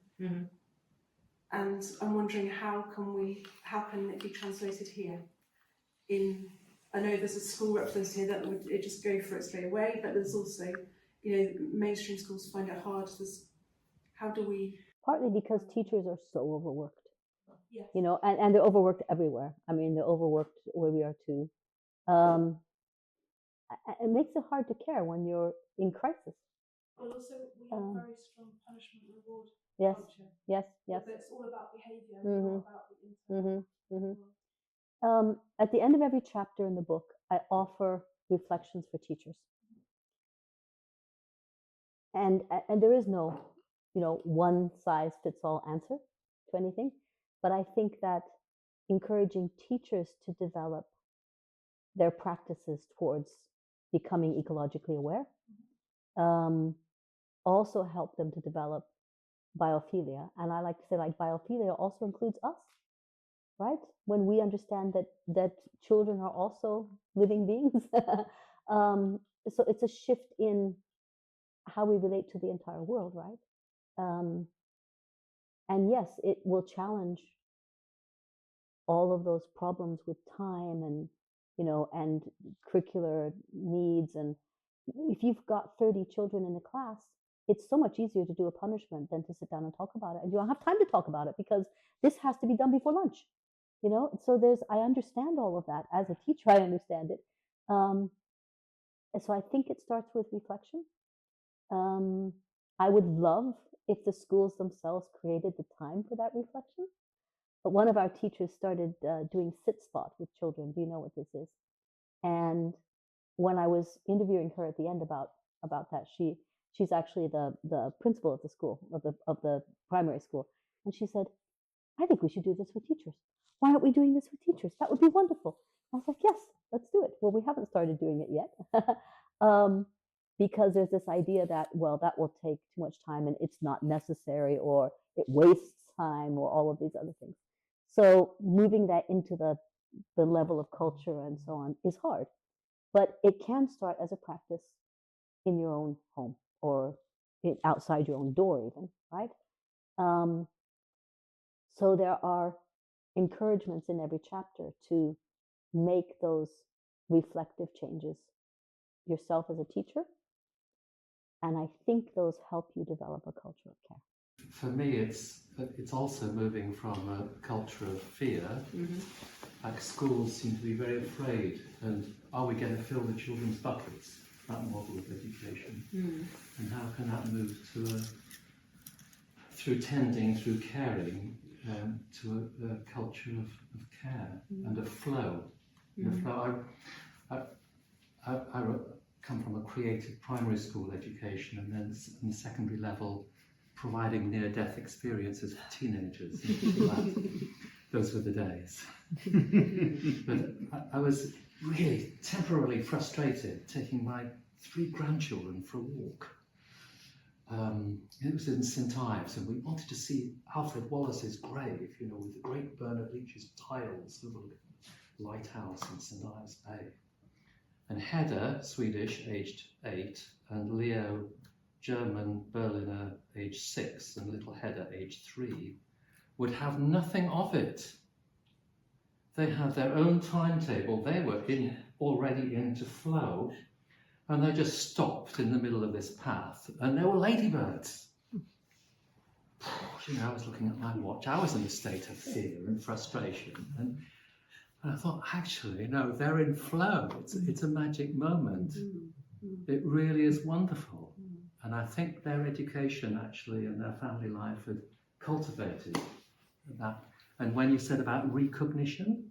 Speaker 5: And I'm wondering how can it be translated here? I know there's a school representative here that would just go for it straight away, but there's also, mainstream schools find it hard. How do we?
Speaker 2: Partly because teachers are so overworked.
Speaker 5: Yes.
Speaker 2: And they're overworked everywhere. I mean, they're overworked where we are too. It makes it hard to care when you're in crisis.
Speaker 5: Well, also we have a very strong punishment reward
Speaker 2: Yes,
Speaker 5: culture.
Speaker 2: yes.
Speaker 5: But it's all about behaviour, not about the internal.
Speaker 2: At the end of every chapter in the book, I offer reflections for teachers. And there is no, one size fits all answer to anything. But I think that encouraging teachers to develop their practices towards becoming ecologically aware also help them to develop biophilia. And I like to say, biophilia also includes us, right? When we understand that children are also living beings. So it's a shift in how we relate to the entire world, right? And yes, it will challenge all of those problems with time and, and curricular needs. And if you've got 30 children in a class, it's so much easier to do a punishment than to sit down and talk about it. And you don't have time to talk about it because this has to be done before lunch, So I understand all of that. As a teacher, I understand it. So I think it starts with reflection. I would love if the schools themselves created the time for that reflection. But one of our teachers started doing sit spot with children. Do you know what this is? And when I was interviewing her at the end about that, she's actually the principal of the school, of the primary school, and she said, "I think we should do this with teachers. Why aren't we doing this with teachers? That would be wonderful." I was like, "Yes, let's do it." Well, we haven't started doing it yet. Because there's this idea that, well, that will take too much time and it's not necessary, or it wastes time, or all of these other things. So moving that into the level of culture and so on is hard. But it can start as a practice in your own home or outside your own door even, right? So there are encouragements in every chapter to make those reflective changes yourself as a teacher, And I think those help you develop a culture of care.
Speaker 7: For me, it's also moving from a culture of fear. Like schools seem to be very afraid, and are we going to fill the children's buckets? That model of education, and how can that move to through tending, through caring, to a culture of care and of flow. The flow. I come from a creative primary school education, and then in the secondary level, providing near-death experiences for teenagers. Those were the days. But I was really temporarily frustrated taking my 3 grandchildren for a walk. It was in St Ives, and we wanted to see Alfred Wallace's grave, you know, with the great Bernard Leach's tiles, little lighthouse in St Ives Bay. And Hedda, Swedish, aged 8, and Leo, German, Berliner, aged 6, and little Hedda, aged 3, would have nothing of it. They had their own timetable. They were already into flow, and they just stopped in the middle of this path, and there were ladybirds. You know, I was looking at my watch. I was in a state of fear and frustration, and I thought, actually, no, they're in flow. It's a magic moment. It really is wonderful. And I think their education, actually, and their family life had cultivated that. And when you said about recognition,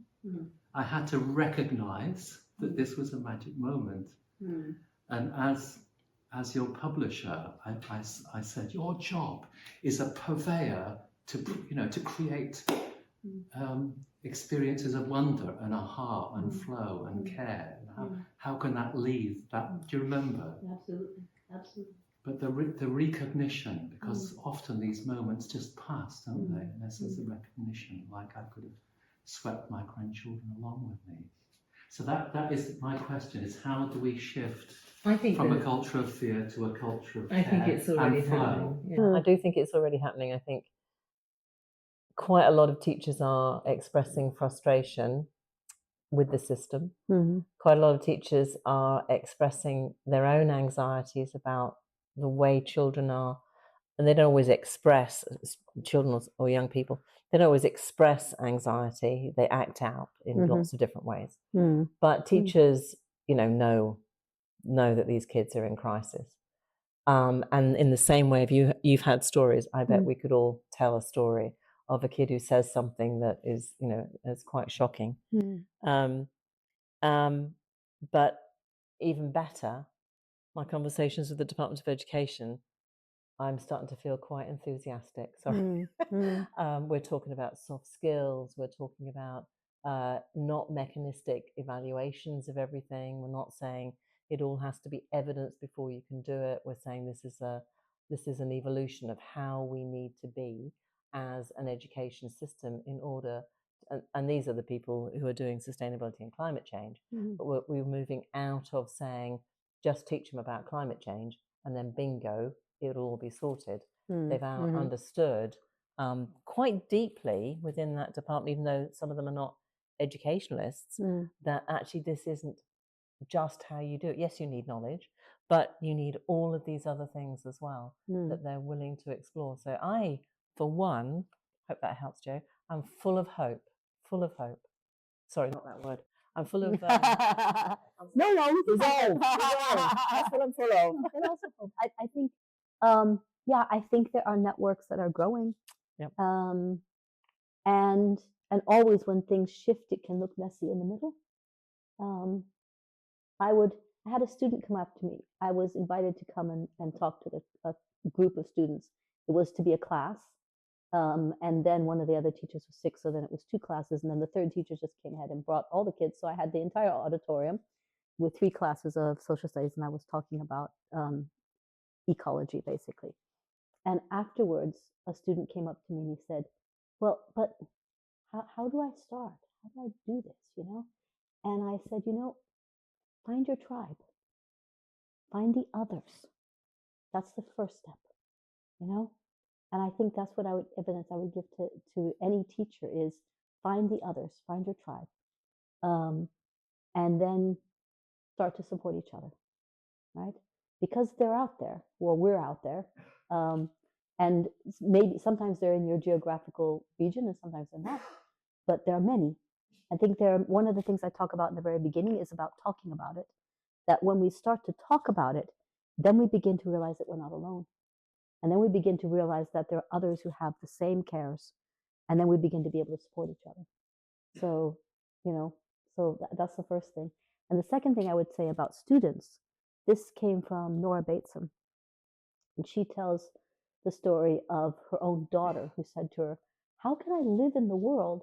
Speaker 7: I had to recognize that this was a magic moment. And as your publisher, I said, your job is a purveyor to create experiences of wonder and aha and flow and care. How can that leave that? Do you remember?
Speaker 6: Absolutely.
Speaker 7: But the recognition, because often these moments just pass, don't they? Unless there's a recognition, like I could have swept my grandchildren along with me. So that is my question: is how do we shift from a culture of fear to a culture of care?
Speaker 6: I think it's already
Speaker 7: and flow?
Speaker 6: happening.
Speaker 1: Yeah, I do think it's already happening. I think quite a lot of teachers are expressing frustration with the system. Quite a lot of teachers are expressing their own anxieties about the way children are, and they don't always express, children or young people, they don't always express anxiety. They act out in lots of different ways. But teachers, know that these kids are in crisis. And in the same way, if you've had stories, I bet we could all tell a story of a kid who says something that is, is quite shocking. But even better, my conversations with the Department of Education, I'm starting to feel quite enthusiastic. Sorry. We're talking about soft skills. We're talking about not mechanistic evaluations of everything. We're not saying it all has to be evidence before you can do it. We're saying this is an evolution of how we need to be as an education system in order. And these are the people who are doing sustainability and climate change. But we're moving out of saying just teach them about climate change and then bingo, it'll all be sorted. They've understood quite deeply within that department, even though some of them are not educationalists, that actually this isn't just how you do it. Yes, you need knowledge, but you need all of these other things as well that they're willing to explore. So I, for one, hope that helps, Joe, I'm full of hope. Sorry, not that word. I'm full of...
Speaker 2: No,
Speaker 1: resolve. That's what I'm full of.
Speaker 2: And also hope. I think, I think there are networks that are growing.
Speaker 1: Yep.
Speaker 2: And always when things shift, it can look messy in the middle. I had a student come up to me. I was invited to come and talk to a group of students. It was to be a class. And then one of the other teachers was sick, so then it was 2 classes, and then the third teacher just came ahead and brought all the kids. So I had the entire auditorium with 3 classes of social studies, and I was talking about ecology, basically. And afterwards, a student came up to me and he said, well, but how do I start? How do I do this, And I said, find your tribe. Find the others. That's the first step, And I think that's what evidence I would give to any teacher is find the others, find your tribe, and then start to support each other, right? because they're out there, or we're out there. And maybe sometimes they're in your geographical region and sometimes they're not, but there are many. I think one of the things I talk about in the very beginning is about talking about it, that when we start to talk about it, then we begin to realize that we're not alone. And then we begin to realize that there are others who have the same cares. And then we begin to be able to support each other. So, that's the first thing. And the second thing I would say about students, this came from Nora Bateson. And she tells the story of her own daughter who said to her, how can I live in the world,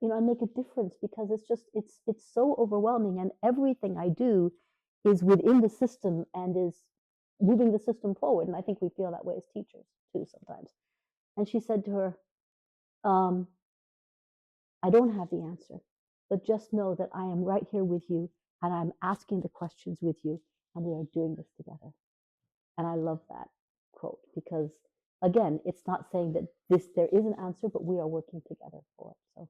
Speaker 2: and make a difference? Because it's so overwhelming, and everything I do is within the system and is moving the system forward. And I think we feel that way as teachers too sometimes. And she said to her, I don't have the answer, but just know that I am right here with you, and I'm asking the questions with you, and we are doing this together. And I love that quote, because again, it's not saying that there is an answer, but we are working together for it. So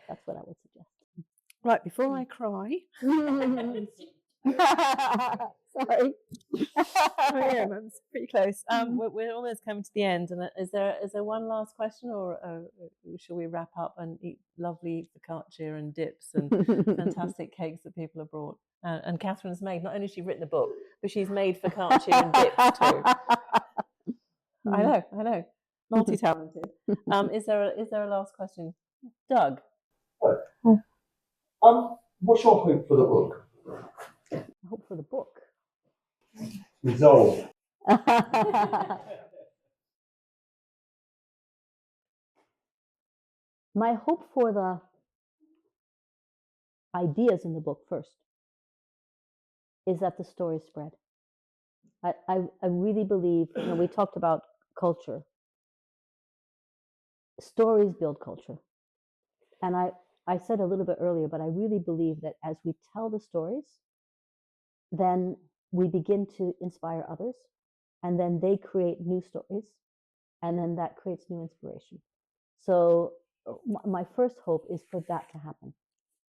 Speaker 2: that's what I would suggest.
Speaker 1: Right, before I cry.
Speaker 2: Sorry.
Speaker 1: Yeah, that's pretty close. We're almost coming to the end, and is there one last question, or shall we wrap up and eat lovely focaccia and dips and fantastic cakes that people have brought? And Catherine's made. Not only has she written a book, but she's made focaccia and dips too. I know, multi-talented. Is there a last question, Doug?
Speaker 3: What's your hope for the book?
Speaker 2: Hope for the book.
Speaker 3: Resolve.
Speaker 2: My hope for the ideas in the book first is that the stories spread. I really believe, we talked about culture. Stories build culture. And I said a little bit earlier, but I really believe that as we tell the stories, then we begin to inspire others, and then they create new stories, and then that creates new inspiration. So my first hope is for that to happen,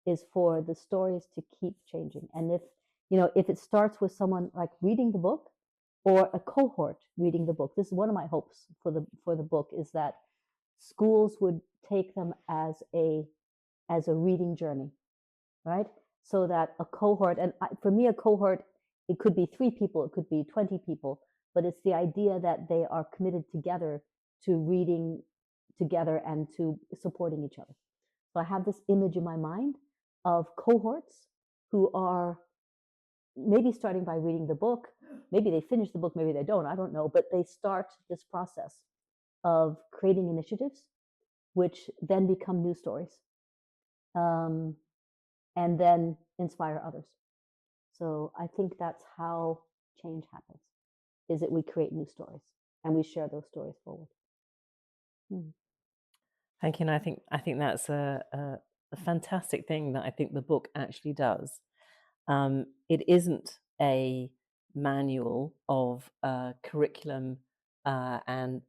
Speaker 2: is for the stories to keep changing. And if it starts with someone like reading the book, or a cohort reading the book, this is one of my hopes for the book, is that schools would take them as a reading journey, right? So that a cohort, and for me, a cohort, it could be 3 people, it could be 20 people, but it's the idea that they are committed together to reading together and to supporting each other. So I have this image in my mind of cohorts who are maybe starting by reading the book. Maybe they finish the book, maybe they don't, I don't know, but they start this process of creating initiatives, which then become new stories, and then inspire others. So I think that's how change happens, is that we create new stories and we share those stories forward.
Speaker 1: Thank you. And I think that's a fantastic thing that I think the book actually does. It isn't a manual of curriculum and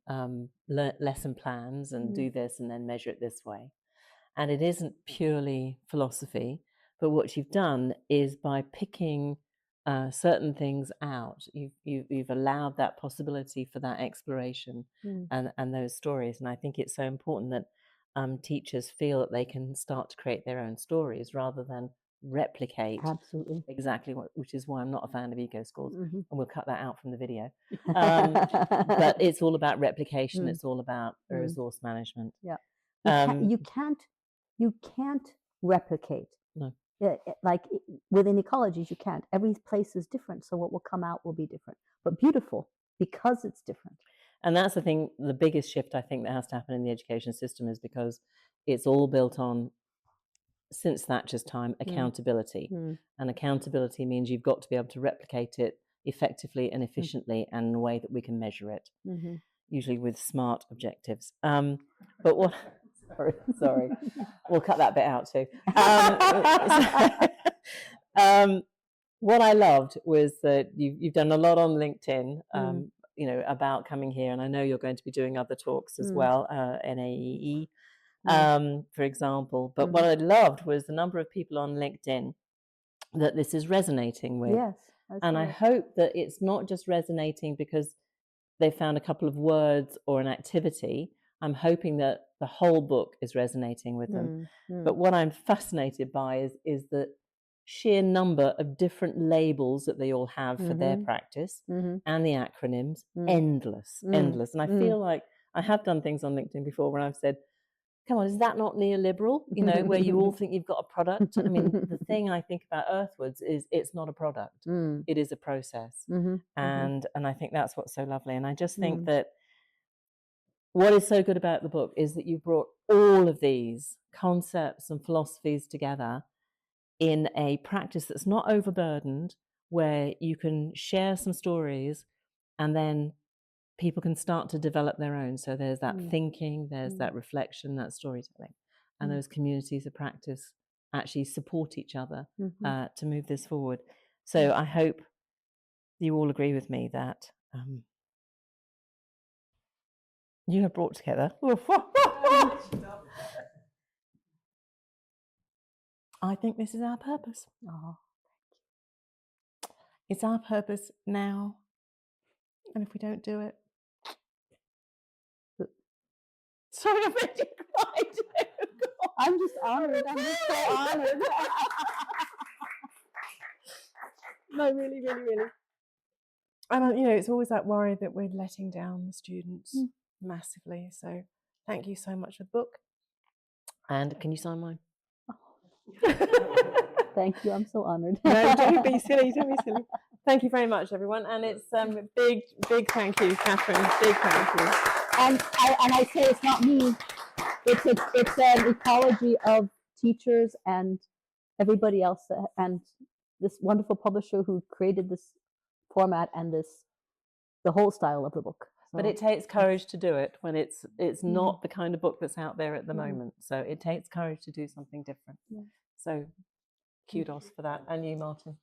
Speaker 1: lesson plans and do this and then measure it this way. And it isn't purely philosophy, but what you've done is by picking certain things out, you've allowed that possibility for that exploration and those stories. And I think it's so important that teachers feel that they can start to create their own stories rather than replicate
Speaker 2: Absolutely
Speaker 1: exactly which is why I'm not a fan of eco schools, and we'll cut that out from the video. But it's all about replication. It's all about resource management.
Speaker 2: Yeah, you can't replicate.
Speaker 1: No.
Speaker 2: Like within ecologies, you can't. Every place is different, so what will come out will be different, but beautiful because it's different.
Speaker 1: And that's the thing, the biggest shift I think that has to happen in the education system is because it's all built on, since Thatcher's time, accountability. And accountability means you've got to be able to replicate it effectively and efficiently and in a way that we can measure it, usually with smart objectives. But what... Sorry. We'll cut that bit out too. What I loved was that you've done a lot on LinkedIn, about coming here, and I know you're going to be doing other talks as well, NAEE, for example. But what I loved was the number of people on LinkedIn that this is resonating with.
Speaker 2: Yes.
Speaker 1: And I hope that it's not just resonating because they found a couple of words or an activity. I'm hoping that the whole book is resonating with them. But what I'm fascinated by is the sheer number of different labels that they all have for their practice, and the acronyms, endless. And I feel like I have done things on LinkedIn before where I've said, come on, is that not neoliberal? You know, where you all think you've got a product. I mean, the thing I think about Earthwards is it's not a product. It is a process. And I think that's what's so lovely. And I just think that what is so good about the book is that you've brought all of these concepts and philosophies together in a practice that's not overburdened, where you can share some stories and then people can start to develop their own. So there's that thinking, there's that reflection, that storytelling, and those communities of practice actually support each other to move this forward. So I hope you all agree with me that you have brought together. I think this is our purpose. It's our purpose now. And if we don't do it, sorry, I made you cry too.
Speaker 2: I'm just honored. I'm just so honored.
Speaker 1: No, really, really, really. And you know, it's always that worry that we're letting down the students massively. So thank you so much for the book. And can you sign mine?
Speaker 2: Thank you. I'm so honored.
Speaker 1: No, don't be silly. Don't be silly. Thank you very much, everyone. And it's big thank you, Katherine. Big thank you.
Speaker 2: And I say it's not me. It's an ecology of teachers and everybody else, and this wonderful publisher who created this format and the whole style of the book. So,
Speaker 1: but it takes courage to do it when it's not the kind of book that's out there at the moment. So it takes courage to do something different. So kudos for that. And you, Martin.